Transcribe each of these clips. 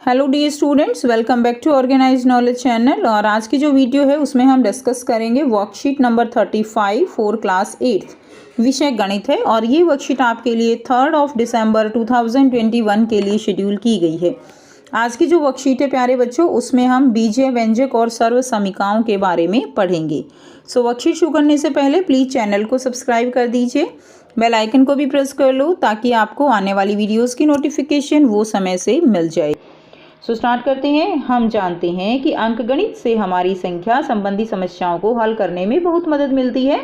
Hello dear students, welcome back to organise knowledge channel. और आज की जो वीडियो है उसमें हम डिस्कस करेंगे वर्कशीट नंबर 35 फॉर क्लास 8 विषय गणित है। और ये वर्कशीट आपके लिए 3 दिसंबर 2021 के लिए शेड्यूल की गई है। आज की जो वर्कशीट है प्यारे बच्चों, उसमें हम बीजीय, व्यंजक और सर्व समीकाओं के बारे में पढ़ेंगे। सो वर्कशीट शुरू करने से पहले प्लीज़ चैनल को सब्सक्राइब कर दीजिए, बेल आइकन को भी प्रेस कर लो ताकि आपको आने वाली वीडियोज़ की नोटिफिकेशन वो समय से मिल जाए। सो स्टार्ट करते हैं। हम जानते हैं कि अंकगणित से हमारी संख्या संबंधी समस्याओं को हल करने में बहुत मदद मिलती है।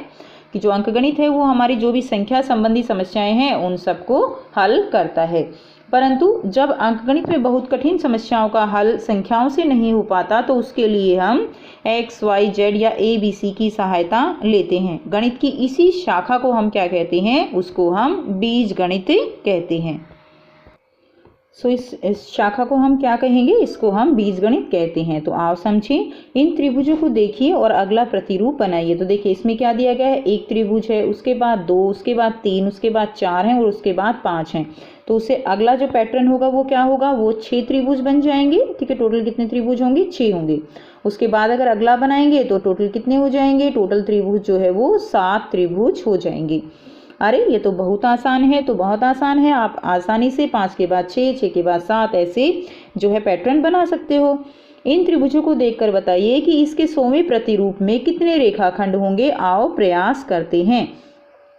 कि जो अंकगणित है वो हमारी जो भी संख्या संबंधी समस्याएं हैं उन सबको हल करता है। परंतु जब अंकगणित में बहुत कठिन समस्याओं का हल संख्याओं से नहीं हो पाता तो उसके लिए हम x, y, z या a, b, c की सहायता लेते हैं। गणित की इसी शाखा को हम क्या कहते हैं? उसको हम बीजगणित कहते हैं। सो इस शाखा को हम क्या कहेंगे? इसको हम बीजगणित कहते हैं। तो आओ समझें। इन त्रिभुजों को देखिए और अगला प्रतिरूप बनाइए। तो देखिए इसमें क्या दिया गया है? एक त्रिभुज है, उसके बाद 2, उसके बाद 3, उसके बाद 4 हैं और उसके बाद 5 हैं। तो उससे अगला जो पैटर्न होगा वो क्या होगा? वो 6 त्रिभुज बन जाएंगे। ठीक है, टोटल कितने त्रिभुज होंगे? 6 होंगे। उसके बाद अगर अगला बनाएंगे तो टोटल कितने हो जाएंगे? टोटल त्रिभुज जो है वो 7 त्रिभुज हो जाएंगे। अरे ये तो बहुत आसान है। तो बहुत आसान है, आप आसानी से 5 के बाद 6, 6 के बाद 7 ऐसे जो है पैटर्न बना सकते हो। इन त्रिभुजों को देखकर बताइए कि इसके 100वें प्रतिरूप में कितने रेखाखंड होंगे। आओ प्रयास करते हैं।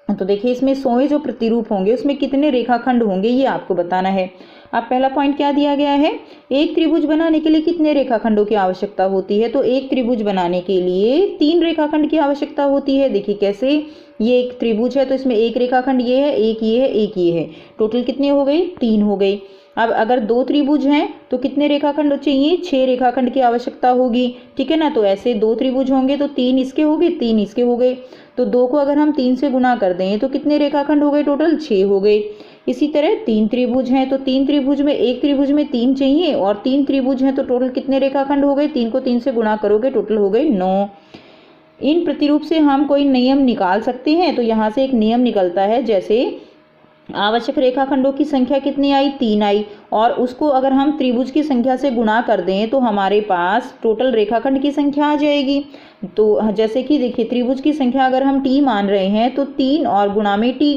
तो देखिए इसमें 100वें जो प्रतिरूप होंगे उसमें कितने रेखाखंड होंगे ये आपको बताना है। अब पहला पॉइंट क्या दिया गया है? एक त्रिभुज बनाने के लिए कितने रेखाखंडों की आवश्यकता होती है? तो एक त्रिभुज बनाने के लिए 3 रेखाखंड की आवश्यकता होती है। देखिए कैसे, ये एक त्रिभुज है तो इसमें एक रेखाखंड ये है, एक ये है, एक ये है। टोटल कितने हो गए? 3 हो गए। अब अगर 2 त्रिभुज हैं तो कितने रेखाखंड चाहिए? 6 रेखाखंड की आवश्यकता होगी। ठीक है ना। तो ऐसे 2 त्रिभुज होंगे तो 3 इसके हो गए, 3 इसके हो गए। तो 2 को अगर हम 3 से गुना कर दें तो कितने रेखाखंड हो गए? टोटल 6 हो गए। इसी तरह 3 त्रिभुज हैं तो 3 त्रिभुज में एक त्रिभुज में 3 चाहिए और 3 त्रिभुज हैं तो टोटल कितने रेखाखंड हो गए? 3 को 3 से गुना करोगे टोटल हो गए 9। इन प्रतिरूप से हम कोई नियम निकाल सकते हैं। तो यहाँ से एक नियम निकलता है, जैसे आवश्यक रेखाखंडों की संख्या कितनी आई? 3 आई। और उसको अगर हम त्रिभुज की संख्या से गुणा कर दें तो हमारे पास टोटल रेखाखंड की संख्या आ जाएगी। तो जैसे कि देखिए त्रिभुज की संख्या अगर हम t मान रहे हैं तो 3 और गुणा में t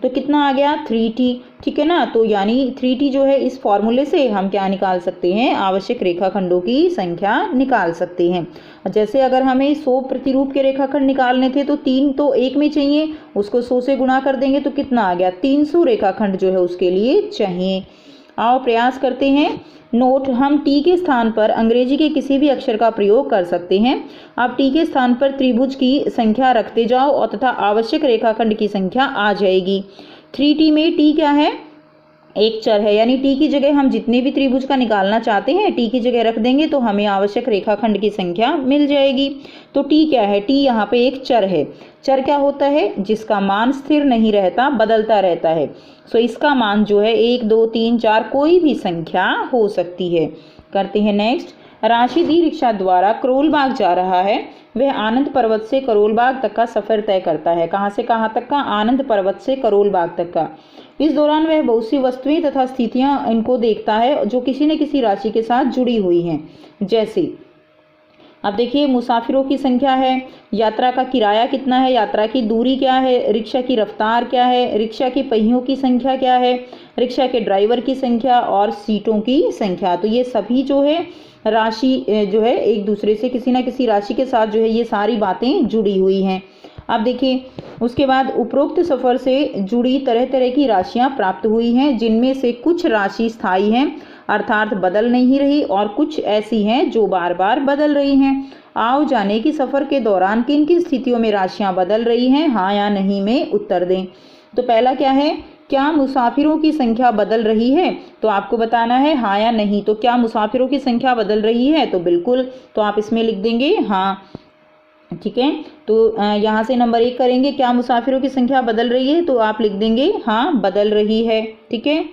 तो कितना आ गया? 3t। ठीक है ना। तो यानी 3t जो है इस फॉर्मूले से हम क्या निकाल सकते हैं? आवश्यक रेखाखंडों की संख्या निकाल सकते हैं। जैसे अगर हमें 100 प्रतिरूप के रेखाखंड निकालने थे तो 3 तो एक में चाहिए, उसको 100 से गुणा कर देंगे तो कितना आ गया? 300 रेखाखंड जो है उसके लिए चाहिए। आओ प्रयास करते हैं। नोट, हम टी के स्थान पर अंग्रेजी के किसी भी अक्षर का प्रयोग कर सकते हैं। आप टी के स्थान पर त्रिभुज की संख्या रखते जाओ और तथा आवश्यक रेखाखंड की संख्या आ जाएगी। 3t में t क्या है? एक चर है, यानी t की जगह हम जितने भी त्रिभुज का निकालना चाहते हैं t की जगह रख देंगे तो हमें आवश्यक रेखाखंड की संख्या मिल जाएगी। तो t क्या है? t यहाँ पे एक चर है। चर क्या होता है? जिसका मान स्थिर नहीं रहता, बदलता रहता है। सो इसका मान जो है 1, 2, 3, 4 कोई भी संख्या हो सकती है। करते हैं नेक्स्ट। राशिद ई रिक्शा द्वारा करोल बाग जा रहा है। वह आनंद पर्वत से करोल बाग तक का सफर तय करता है। कहाँ से कहाँ तक का? आनंद पर्वत से करोल बाग तक का। इस दौरान वह बहुत सी वस्तुएं तथा स्थितियां इनको देखता है जो किसी न किसी राशि के साथ जुड़ी हुई हैं। जैसे अब देखिए मुसाफिरों की संख्या है, यात्रा का किराया कितना है, यात्रा की दूरी क्या है, रिक्शा की रफ्तार क्या है, रिक्शा के पहियों की संख्या क्या है, रिक्शा के ड्राइवर की संख्या और सीटों की संख्या। तो ये सभी जो है राशि जो है एक दूसरे से किसी न किसी राशि के साथ जो है ये सारी बातें जुड़ी हुई हैं। अब देखिए उसके बाद उपरोक्त सफ़र से जुड़ी तरह तरह की राशियां प्राप्त हुई हैं, जिनमें से कुछ राशि स्थायी हैं अर्थात बदल नहीं रही और कुछ ऐसी हैं जो बार बार बदल रही हैं। आओ जाने कि सफ़र के दौरान किन किन स्थितियों में राशियां बदल रही हैं, हाँ या नहीं में उत्तर दें। तो पहला क्या है? क्या मुसाफिरों की संख्या बदल रही है? तो आपको बताना है हाँ या नहीं। तो क्या मुसाफिरों की संख्या बदल रही है? तो बिल्कुल, तो आप इसमें लिख देंगे हाँ। ठीक है, तो यहाँ से नंबर 1 करेंगे। क्या मुसाफिरों की संख्या बदल रही है? तो आप लिख देंगे हाँ बदल रही है। ठीक है,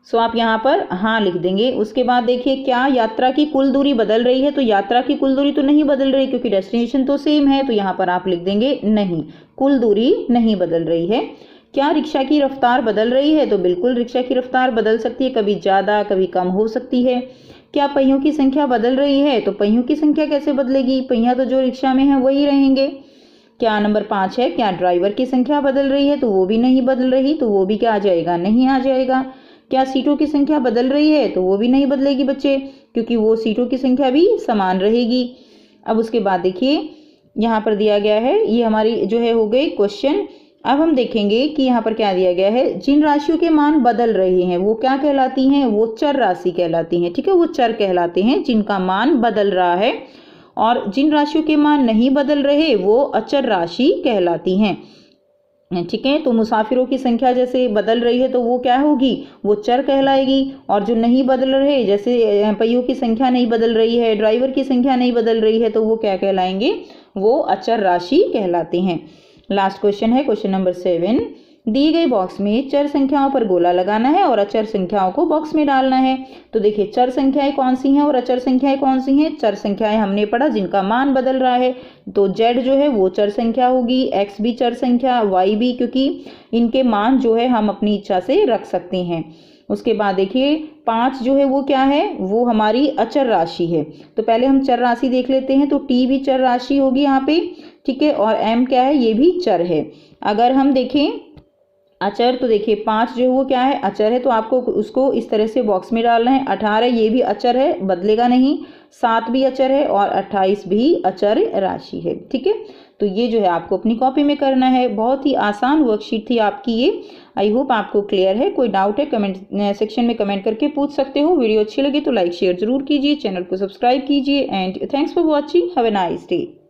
सो आप यहाँ पर हाँ लिख देंगे। उसके बाद देखिए क्या यात्रा की कुल दूरी बदल रही है? तो यात्रा की कुल दूरी तो नहीं बदल रही क्योंकि डेस्टिनेशन तो सेम है। तो यहाँ पर आप लिख देंगे नहीं, कुल दूरी नहीं बदल रही है। क्या रिक्शा की रफ्तार बदल रही है? तो बिल्कुल रिक्शा की रफ्तार बदल सकती है, कभी ज़्यादा कभी कम हो सकती है। क्या पहियों की संख्या बदल रही है? तो पहियों की संख्या कैसे बदलेगी, पहिया तो जो रिक्शा में है वही रहेंगे। क्या नंबर 5 है, क्या ड्राइवर की संख्या बदल रही है? तो वो भी नहीं बदल रही, तो वो भी क्या आ जाएगा, नहीं आ जाएगा। क्या सीटों की संख्या बदल रही है? तो वो भी नहीं बदलेगी बच्चे, क्योंकि वो सीटों की संख्या भी समान रहेगी। अब उसके बाद देखिए यहाँ पर दिया गया है, ये हमारी जो है हो गई क्वेश्चन। अब हम देखेंगे कि यहाँ पर क्या दिया गया है। जिन राशियों के मान बदल रहे हैं वो क्या कहलाती हैं? वो चर राशि कहलाती हैं। ठीक है, वो चर कहलाते हैं जिनका मान बदल रहा है, और जिन राशियों के मान नहीं बदल रहे वो अचर राशि कहलाती हैं। ठीक है, तो मुसाफिरों की संख्या जैसे बदल रही है तो वो क्या होगी, वो चर कहलाएगी। और जो नहीं बदल रहे, जैसे पहियों की संख्या नहीं बदल रही है, ड्राइवर की संख्या नहीं बदल रही है, तो वो क्या कहलाएंगे, वो अचर राशि कहलाते हैं। लास्ट क्वेश्चन है क्वेश्चन नंबर 7। दी गई बॉक्स में चर संख्याओं पर गोला लगाना है और अचर संख्याओं को बॉक्स में डालना है। तो देखिए चर संख्याएं कौन सी हैं और अचर संख्याएं कौन सी हैं। चर संख्याएं हमने पढ़ा जिनका मान बदल रहा है, तो z जो है वो चर संख्या होगी, x भी चर संख्या, y भी, क्योंकि इनके मान जो है हम अपनी इच्छा से रख सकते हैं। उसके बाद देखिए 5 जो है वो क्या है, वो हमारी अचर राशि है। तो पहले हम चर राशि देख लेते हैं। तो t भी चर राशि होगी यहाँ पे, ठीक है, और m क्या है, ये भी चर है। अगर हम देखें अचर, तो देखिए 5 जो है वो क्या है, अचर है, तो आपको उसको इस तरह से बॉक्स में डालना है। 18 ये भी अचर है, बदलेगा नहीं। 7 भी अचर है और 28 भी अचर राशि है। ठीक है, तो ये जो है आपको अपनी कॉपी में करना है। बहुत ही आसान वर्कशीट थी आपकी ये। आई होप आपको क्लियर है। कोई डाउट है कमेंट सेक्शन में कमेंट करके पूछ सकते हो। वीडियो अच्छी लगी तो लाइक शेयर जरूर कीजिए, चैनल को सब्सक्राइब कीजिए, and thanks for watching. Have a nice day.